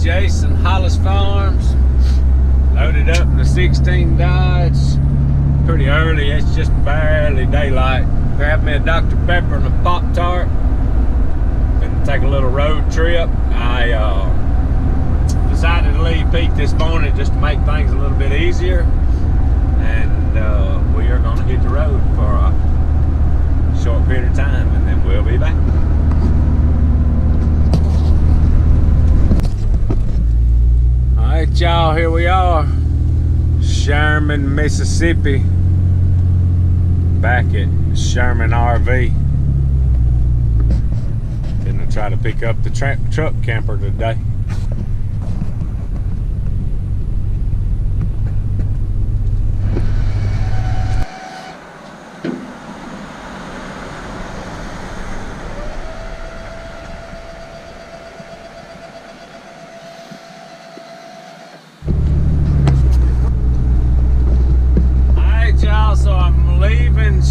Jason, Hollis Farms. Loaded up in the 16 Dodge. Pretty early, it's just barely daylight. Grabbed me a Dr. Pepper and a Pop-Tart. Gonna take a little road trip. I decided to leave Pete this morning just to make things a little bit easier. And we are gonna hit the road for a short period of time and then we'll be back. Alright y'all, here we are. Sherman, Mississippi. Back at Sherman RV. Gonna try to pick up the truck camper today.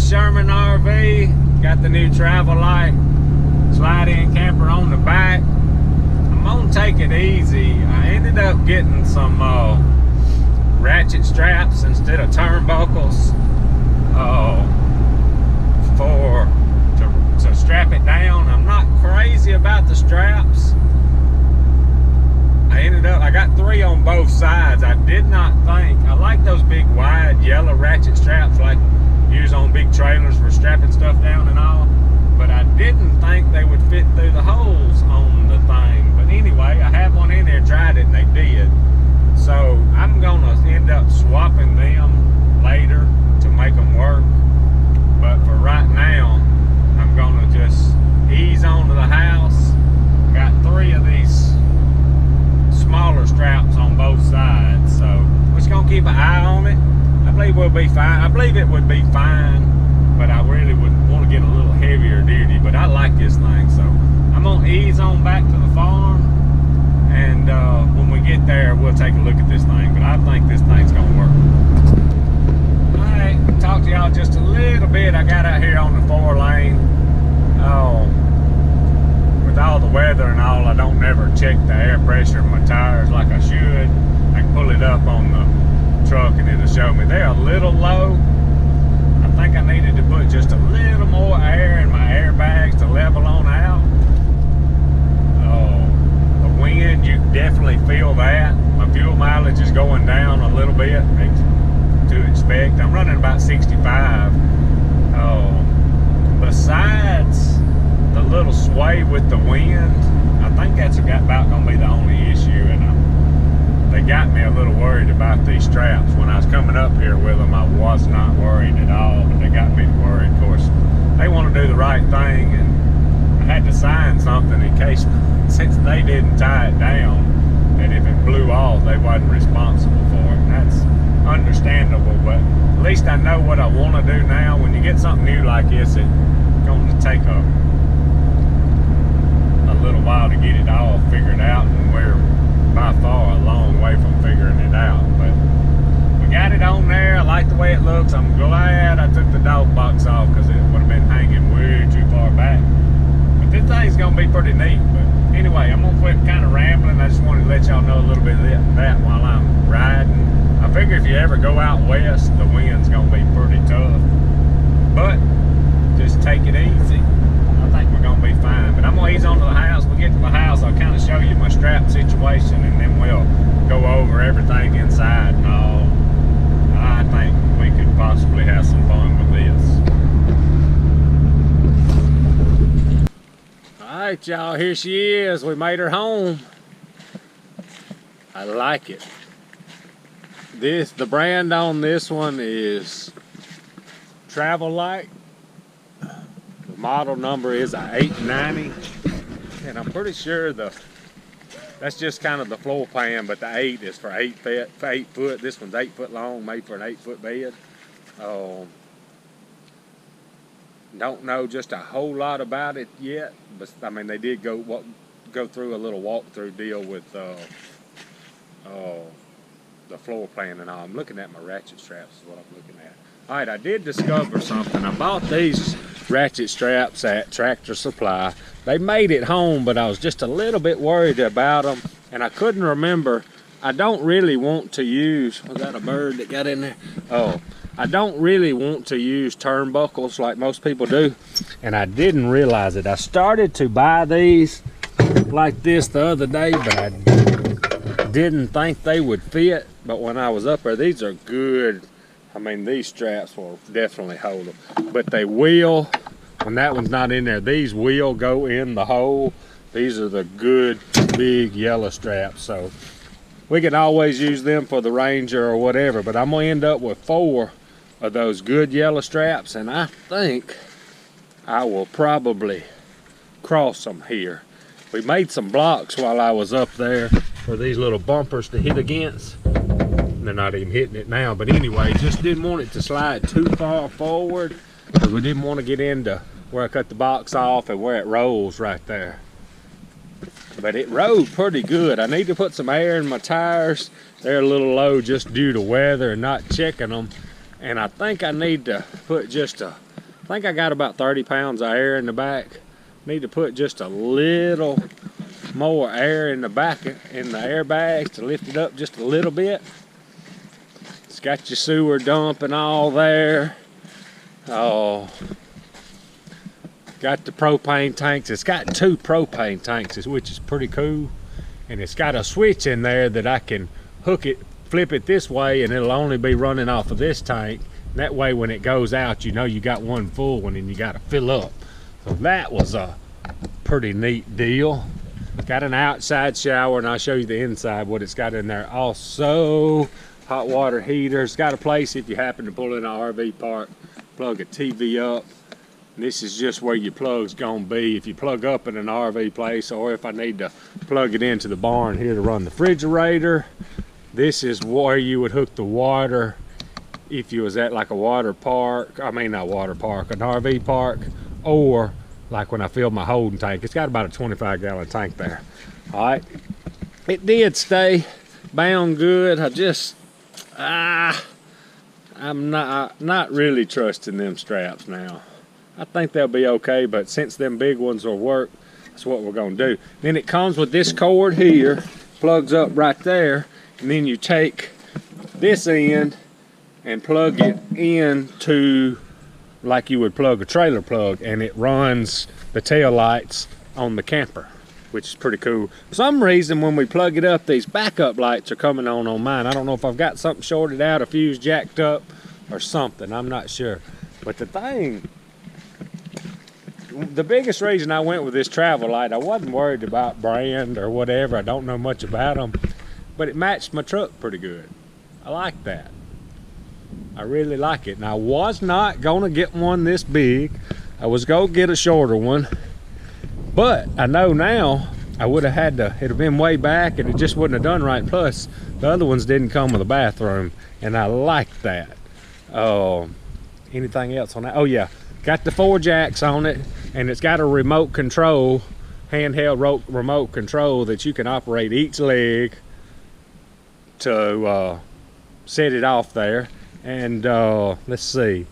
Sherman RV, got the new Travel Lite slide-in camper on the back. I'm gonna take it easy. I ended up getting some ratchet straps instead of turnbuckles to strap it down. I'm not crazy about the straps. I got 3 on both sides. I did not think, I like those big wide yellow ratchet straps like use on big trailers for strapping stuff down and all, but I didn't think they would fit through the holes on the thing. But anyway, I have one in there, tried it, and they did. So I'm gonna end up swapping them later to make them work. But for right now, I'm gonna just ease onto the house. Got 3 of these smaller straps on both sides, so we're just gonna keep an eye on it. I believe we'll be fine. I believe it would be fine, but I really would want to get a little heavier duty. But I like this thing, so I'm gonna ease on back to the farm, and when we get there, we'll take a look at this thing. But I think this thing's gonna work. All right, talk to y'all just a little bit. I got out here on the 4-lane. With all the weather and all, I don't never check the air pressure of my tires like I should. I can pull it up on the truck and it'll show me they're a little low. I think I needed to put just a little more air in my airbags to level on out. The wind, you definitely feel that. My fuel mileage is going down a little bit to expect. I'm running about 65. Besides the little sway with the wind, I think that's about gonna be the only issue. And they got me a little worried about these straps. When I was coming up here with them, I was not worried at all, but they got me worried. Of course, they want to do the right thing, and I had to sign something in case, since they didn't tie it down, that if it blew off, they wasn't responsible for it. And that's understandable, but at least I know what I want to do now. When you get something new like this, it's going to take a little while to get it all figured out, and we're by far a long way from figuring it out. But we got it on there. I like the way it looks. I'm glad I took the dog box off because it would have been hanging way too far back. But this thing's gonna be pretty neat. But anyway, I'm gonna quit kind of rambling. I just wanted to let y'all know a little bit of that while I'm riding. I figure if you ever go out west, the wind's gonna be pretty tough, but just take it easy. I think we're gonna be fine. But I'm gonna ease onto the house. We'll get to the house, I'll kind of show you my strap situation, and then we'll go over everything inside and all. I think we could possibly have some fun with this. Alright y'all, here she is. We made her home. I like it. The brand on this one is Travel Lite. The model number is a 890, and I'm pretty sure that's just kind of the floor plan, but the 8 is for 8 foot. This one's 8 foot long, made for an 8-foot bed. Don't know just a whole lot about it yet, but I mean they did go through a little walkthrough deal with the floor plan and all. I'm looking at my ratchet straps is what I'm looking at. All right, I did discover something. I bought these ratchet straps at Tractor Supply. They made it home, but I was just a little bit worried about them, and I couldn't remember. I don't really want to use, was that a bird that got in there? Oh, I don't really want to use turnbuckles like most people do, and I didn't realize it. I started to buy these like this the other day, but I didn't think they would fit. But when I was up there, these are good. I mean, these straps will definitely hold them, but they will, when that one's not in there, these will go in the hole. These are the good big yellow straps, so we can always use them for the Ranger or whatever, but I'm gonna end up with 4 of those good yellow straps, and I think I will probably cross them here. We made some blocks while I was up there for these little bumpers to hit against. They're not even hitting it now, but anyway, just didn't want it to slide too far forward because we didn't want to get into where I cut the box off and where it rolls right there. But it rode pretty good. I need to put some air in my tires. They're a little low just due to weather and not checking them. And I think I need to put just I think I got about 30 pounds of air in the back. Need to put just a little more air in the back, in the airbags, to lift it up just a little bit. It's got your sewer dump and all there. Oh, got the propane tanks. It's got 2 propane tanks, which is pretty cool. And it's got a switch in there that I can hook it, flip it this way, and it'll only be running off of this tank. And that way when it goes out, you know you got one full one and you got to fill up. So that was a pretty neat deal. Got an outside shower, and I'll show you the inside, what it's got in there. Also, hot water heaters. Got a place if you happen to pull in an RV park, plug a TV up. This is just where your plug's gonna be if you plug up in an RV place, or if I need to plug it into the barn here to run the refrigerator. This is where you would hook the water if you was at like a water park. I mean, not water park, an RV park, or like when I filled my holding tank. It's got about a 25-gallon tank there. All right, it did stay bound good. I just I'm not really trusting them straps now. I think they'll be okay, but since them big ones will work, that's what we're gonna do. Then it comes with this cord here, plugs up right there, and then you take this end and plug it into like you would plug a trailer plug, and it runs the tail lights on the camper, which is pretty cool. For some reason, when we plug it up, these backup lights are coming on mine. I don't know if I've got something shorted out, a fuse jacked up, or something. I'm not sure. But the thing, the biggest reason I went with this Travel Lite, I wasn't worried about brand or whatever. I don't know much about them, but it matched my truck pretty good. I like that. I really like it. And I was not gonna get one this big. I was gonna get a shorter one, but I know now I would have had to, it'd have been way back and it just wouldn't have done right. Plus the other ones didn't come with a bathroom, and I like that. Anything else on that? Oh yeah, got the 4 jacks on it, and it's got a remote control, handheld remote control that you can operate each leg to set it off there. And let's see,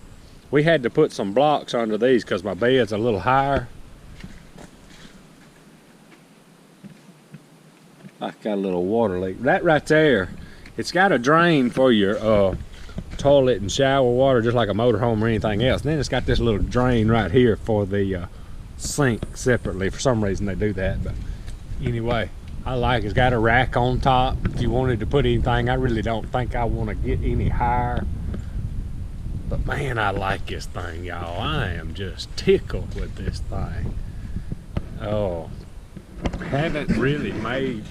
we had to put some blocks under these because my bed's a little higher. I got a little water leak. That right there, it's got a drain for your toilet and shower water, just like a motorhome or anything else. And then it's got this little drain right here for the sink separately. For some reason they do that, but anyway, I like it. It's got a rack on top if you wanted to put anything. I really don't think I want to get any higher, but man, I like this thing, y'all. I am just tickled with this thing. Oh, haven't really made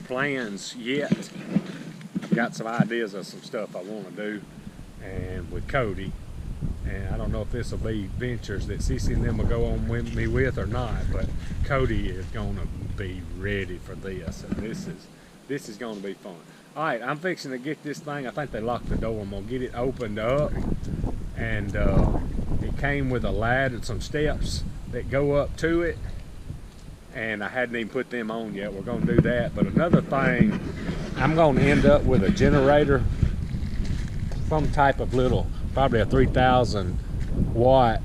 plans yet. I've got some ideas of some stuff I want to do, and with Cody, and I don't know if this will be ventures that Cece and them will go on with me with or not, but Cody is going to be ready for this, and this is going to be fun. All right, I'm fixing to get this thing. I think they locked the door. I'm gonna get it opened up, and it came with a ladder and some steps that go up to it, and I hadn't even put them on yet. We're gonna do that. But another thing, I'm gonna end up with a generator, some type of little, probably a 3000 watt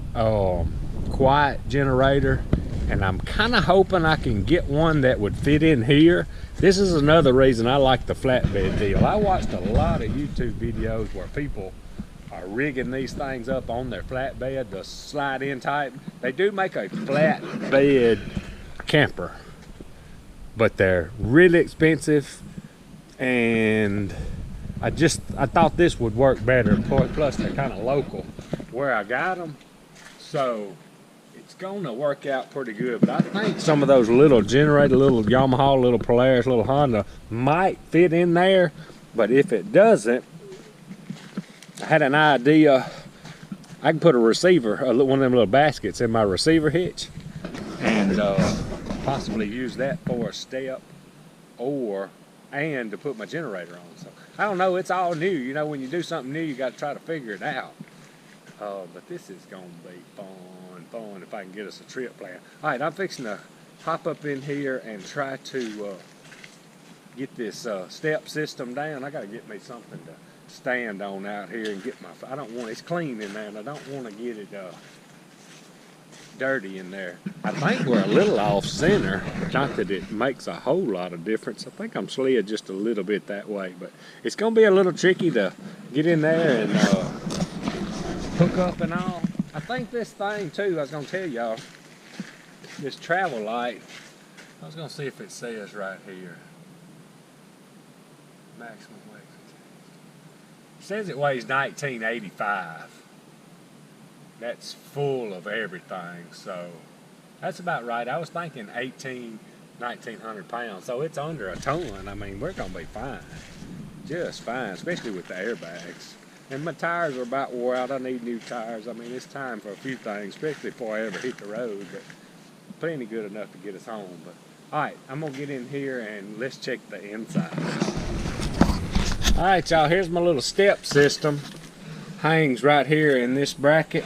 quiet generator, and I'm kind of hoping I can get one that would fit in here. This is another reason I like the flatbed deal. I watched a lot of YouTube videos where people are rigging these things up on their flatbed, the slide in type. They do make a flatbed camper, but they're really expensive, and I thought this would work better. Plus they're kind of local where I got them, so it's gonna work out pretty good. But I think some of those little generator, little Yamaha, little Polaris, little Honda might fit in there. But if it doesn't, I had an idea. I can put a receiver, one of them little baskets in my receiver hitch, and possibly use that for a step, and to put my generator on. So I don't know, it's all new. You know, when you do something new, you got to try to figure it out. But this is gonna be fun if I can get us a trip plan. All right, I'm fixing to hop up in here and try to get this step system down. I got to get me something to stand on out here and get my, I don't want, it's clean in there, and I don't want to get it dirty in there. I think we're a little off center, not that it makes a whole lot of difference. I think I'm slid just a little bit that way, but it's gonna be a little tricky to get in there and hook up and all. I think this thing too, I was gonna tell y'all, this Travel Lite, I was gonna see if it says right here, maximum weight. It says it weighs 1985. That's full of everything, so that's about right. I was thinking 1,900 pounds, so it's under a ton. I mean, we're gonna be fine, just fine, especially with the airbags. And my tires are about wore out. I need new tires. I mean, it's time for a few things, especially before I ever hit the road, but plenty good enough to get us home. But all right, I'm gonna get in here and let's check the inside. All right, y'all, here's my little step system. Hangs right here in this bracket.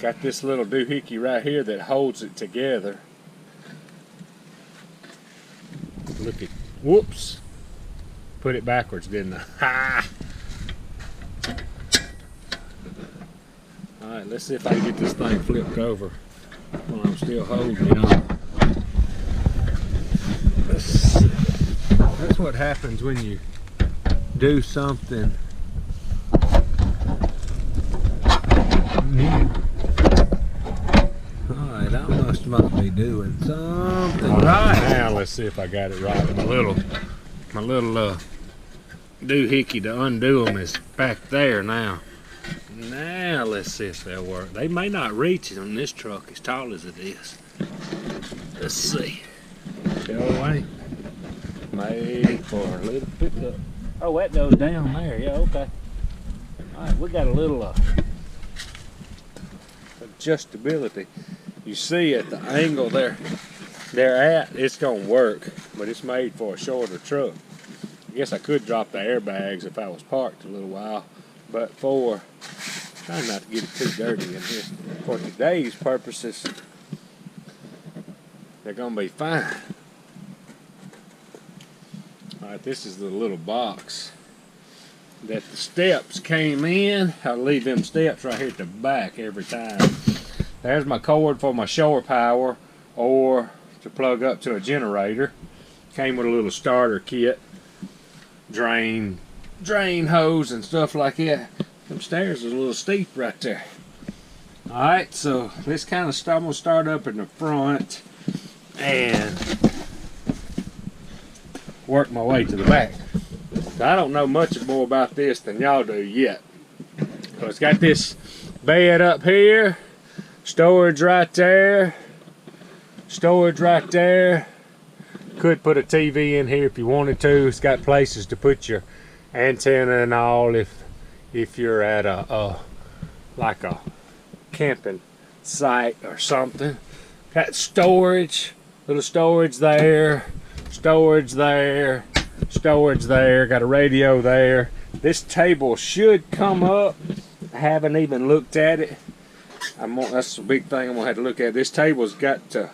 Got this little doohickey right here that holds it together. Look at, whoops. Put it backwards, didn't I? Ha! All right, let's see if I can get this thing flipped over while I'm still holding it on. That's what happens when you do something new. Alright, I might be doing something right now. Let's see if I got it right. My little doohickey to undo them is back there now. Now let's see if they'll work. They may not reach it on this truck as tall as it is. Let's see. Sure ain't. Made for a little pickup. Oh, that goes down there. Yeah, okay. Alright, we got a little adjustability. You see at the angle they're at, it's gonna work, but it's made for a shorter truck. I guess I could drop the airbags if I was parked a little while, but for trying not to get it too dirty in here, for today's purposes, they're gonna be fine. Alright, this is the little box that the steps came in. I leave them steps right here at the back every time. There's my cord for my shore power or to plug up to a generator. Came with a little starter kit, drain hose and stuff like that. Them stairs is a little steep right there. Alright, so this kind of I'm gonna start up in the front and work my way to the back. I don't know much more about this than y'all do yet. So it's got this bed up here, storage right there, storage right there. Could put a TV in here if you wanted to. It's got places to put your antenna and all if you're at like a camping site or something. Got storage, little storage there, storage there, storage there. Got a radio there. This table should come up. I haven't even looked at it. That's the big thing I'm gonna have to look at. This table's got to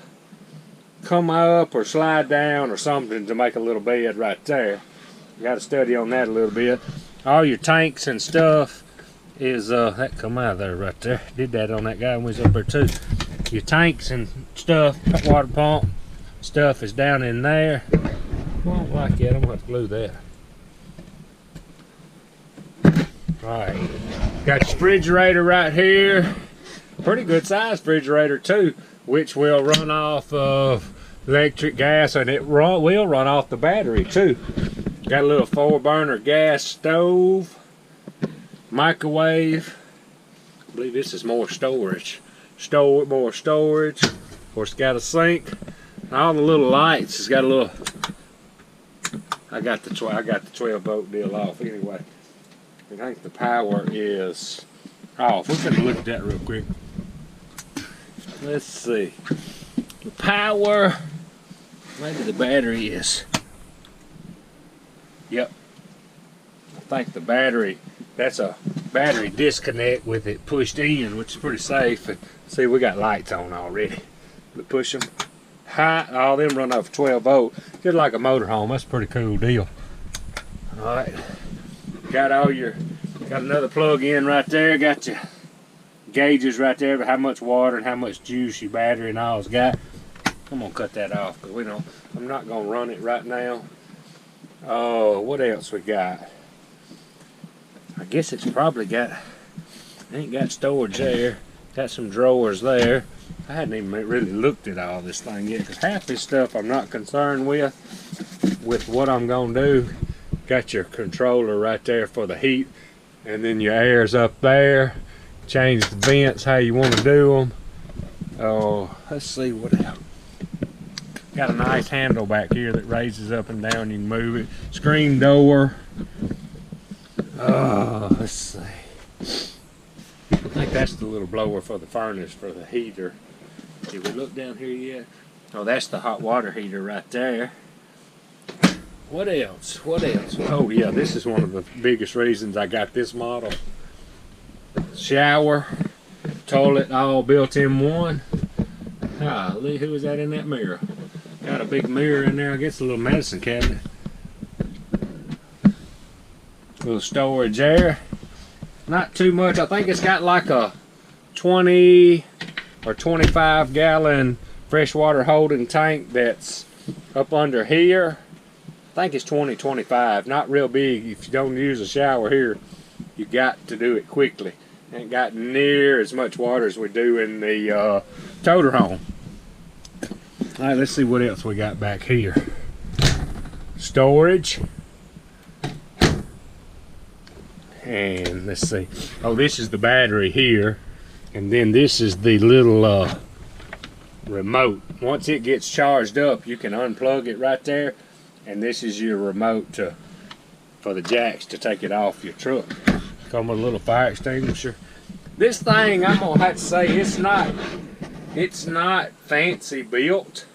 come up or slide down or something to make a little bed right there. You got to study on that a little bit. All your tanks and stuff is that come out of there right there. Did that on that guy when we was up there too. Your tanks and stuff, water pump stuff is down in there. Won't like that. I'm gonna have to glue that. Alright, got your refrigerator right here. Pretty good size refrigerator too, which will run off of electric, gas, and it will run off the battery too. Got a little 4-burner gas stove, microwave. I believe this is more storage. More storage. Of course, it's got a sink. All the little lights. It's got a little. I got the 12-volt deal off anyway. I think the power is off. We're gonna look at that real quick. Let's see. The power. Maybe the battery is. Yep. I think the battery. That's a battery disconnect with it pushed in, which is pretty safe. And see, we got lights on already. We push them high. All them run off 12 volt, just like a motorhome. That's a pretty cool deal. All right. Got another plug in right there. Got your gauges right there, how much water and how much juice your battery and all's got. I'm gonna cut that off because I'm not gonna run it right now. Oh, what else we got? I guess it's probably got. Ain't got storage there. Got some drawers there. I hadn't even really looked at all this thing yet because half this stuff I'm not concerned with. With what I'm gonna do. Got your controller right there for the heat, and then your air's up there. Change the vents how you want to do them. Oh, let's see what else. Got a nice handle back here that raises up and down. You can move it. Screen door. Oh, let's see. I think that's the little blower for the furnace for the heater. Did we look down here yet? Oh, that's the hot water heater right there. What else? What else? Oh yeah, this is one of the biggest reasons I got this model. Shower, toilet, all built in one. Golly, who was that in that mirror? Got a big mirror in there. I guess a little medicine cabinet. Little storage there. Not too much. I think it's got like a 20 or 25 gallon freshwater holding tank that's up under here. I think it's 20-25. Not real big. If you don't use a shower here, you got to do it quickly. Ain't got near as much water as we do in the toter home. All right, let's see what else we got back here. Storage. And let's see. Oh, this is the battery here. And then this is the little remote. Once it gets charged up, you can unplug it right there. And this is your remote for the jacks to take it off your truck. Come with a little fire extinguisher. This thing, I'm gonna have to say, it's not fancy built,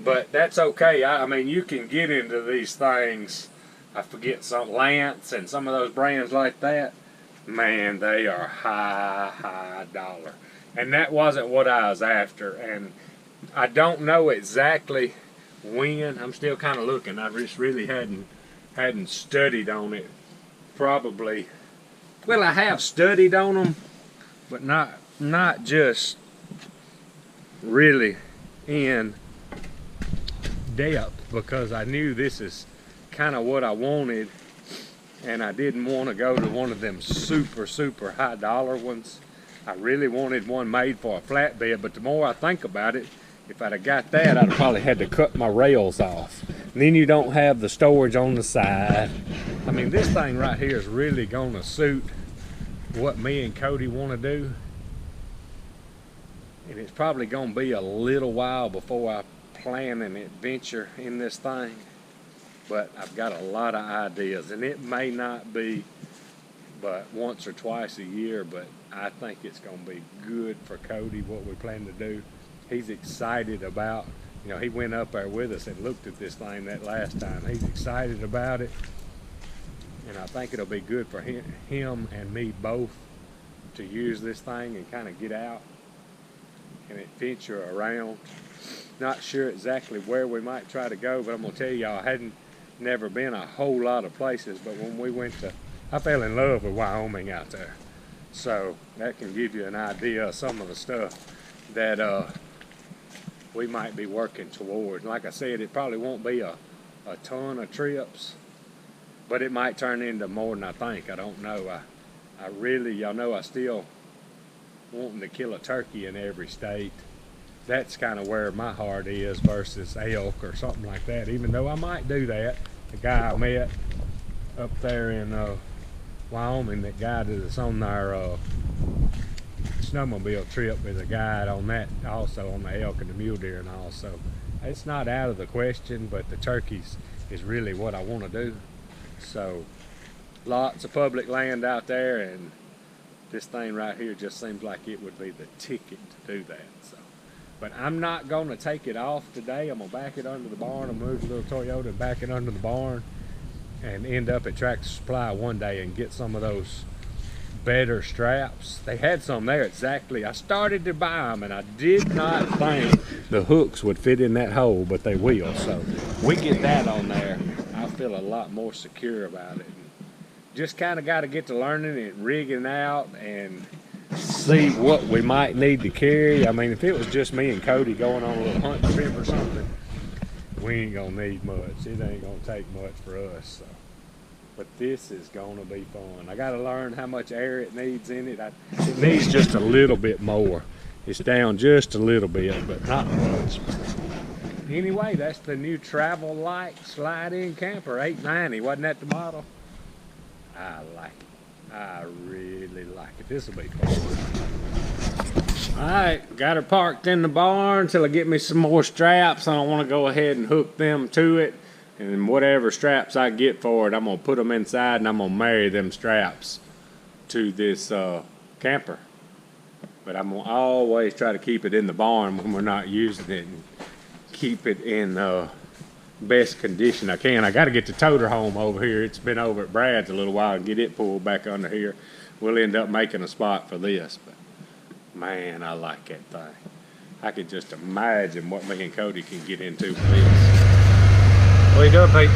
but that's okay. I mean, you can get into these things. I forget some Lance and some of those brands like that. Man, they are high dollar, and that wasn't what I was after. And I don't know exactly when. I'm still kind of looking. I just really hadn't studied on it. Probably. Well, I have studied on them, but not just really in depth, because I knew this is kind of what I wanted, and I didn't want to go to one of them super high dollar ones. I really wanted one made for a flatbed, but the more I think about it, if I'd have got that, I'd have probably had to cut my rails off. And then you don't have the storage on the side. I mean, this thing right here is really going to suit what me and Cody want to do. And it's probably going to be a little while before I plan an adventure in this thing. But I've got a lot of ideas. And it may not be but once or twice a year, but I think it's going to be good for Cody, what we plan to do. He's excited about, you know, he went up there with us and looked at this thing that last time. He's excited about it. And I think it'll be good for him and me both to use this thing and kind of get out and adventure around. Not sure exactly where we might try to go, but I'm going to tell y'all, I hadn't never been a whole lot of places, but when we went to I fell in love with Wyoming out there. So that can give you an idea of some of the stuff that we might be working towards. Like I said, it probably won't be a ton of trips, but it might turn into more than I think. I don't know. I really, y'all know I still wanting to kill a turkey in every state. That's kind of where my heart is versus elk or something like that, even though I might do that. The guy I met up there in Wyoming that guided us on our snowmobile trip is a guide on that, also on the elk and the mule deer and all. So it's not out of the question, but the turkeys is really what I want to do. So lots of public land out there, and this thing right here just seems like it would be the ticket to do that. So, but I'm not going to take it off today. I'm going to back it under the barn. I'll move the little Toyota and back it under the barn and end up at Tractor Supply one day and get some of those better straps. They had some there exactly. I started to buy them and I did not think the hooks would fit in that hole, but they will. So we get that on there, I feel a lot more secure about it. Just kind of got to get to learning and rigging out and see what we might need to carry. I mean, if it was just me and Cody going on a little hunt trip or something, we ain't gonna need much. It ain't gonna take much for us. So. But this is gonna be fun. I gotta learn how much air it needs in it. It needs just a little bit more. It's down just a little bit, but not much. Anyway, that's the new Travel Lite slide-in camper, 890. Wasn't that the model? I like it. I really like it. This will be fun. Alright, got her parked in the barn till I get me some more straps. I don't want to go ahead and hook them to it. And whatever straps I get for it, I'm going to put them inside and I'm going to marry them straps to this camper. But I'm going to always try to keep it in the barn when we're not using it and keep it in best condition I can. I got to get the toter home over here. It's been over at Brad's a little while and get it pulled back under here. We'll end up making a spot for this. But man, I like that thing. I could just imagine what me and Cody can get into for this. What you doing, Pete?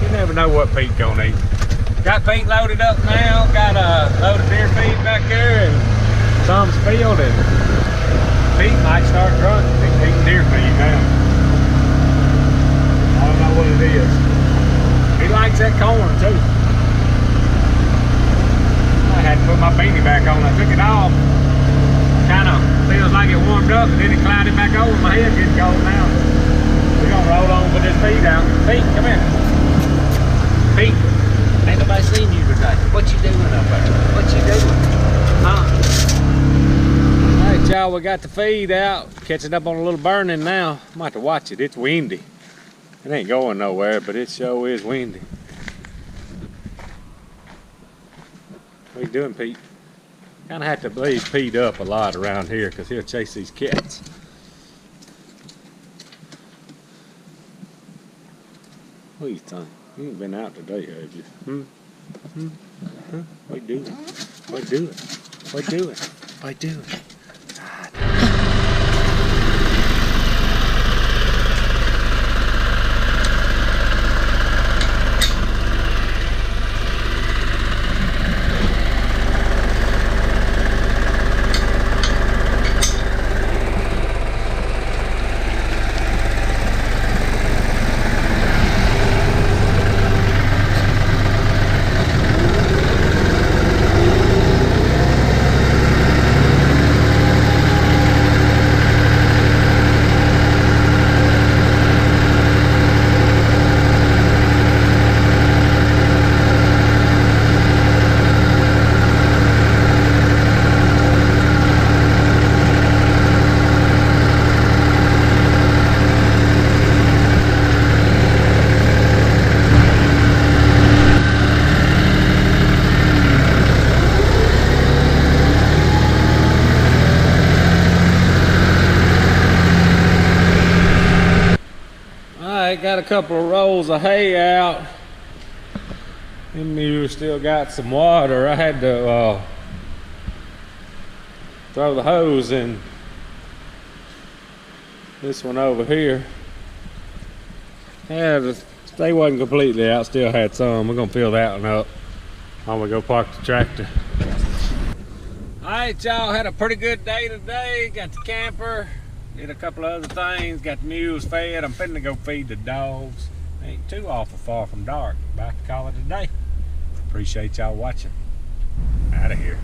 You never know what Pete gonna eat. Got Pete loaded up now. Got a load of deer feed back there and some's filled, and Pete might start drunk. He's eating deer feed now. I don't know what it is. He likes that corn too. I had to put my beanie back on. I took it off. Kind of feels like it warmed up, and then it clouded back over. My head getting cold now. We're gonna roll on with this feed out. Pete, come here. Pete, ain't nobody seen you today. What you doing up there? What you doing? Huh? Alright, y'all, we got the feed out. Catching up on a little burning now. I'm about to watch it. It's windy. It ain't going nowhere, but it sure is windy. What you doing, Pete? Kind of have to leave Pete up a lot around here because he'll chase these cats. What do you think? You ain't been out today, have you? What you doing? What you doing? What you doing? What you doing? Got a couple of rolls of hay out. Them mules still got some water. I had to throw the hose in this one over here. I had They wasn't completely out, still had some. We're gonna fill that one up. I'm gonna go park the tractor. All right, y'all, had a pretty good day today. Got the camper, did a couple of other things, got the mules fed. I'm finna go feed the dogs. Ain't too awful far from dark. About to call it a day. Appreciate y'all watching. Out of here.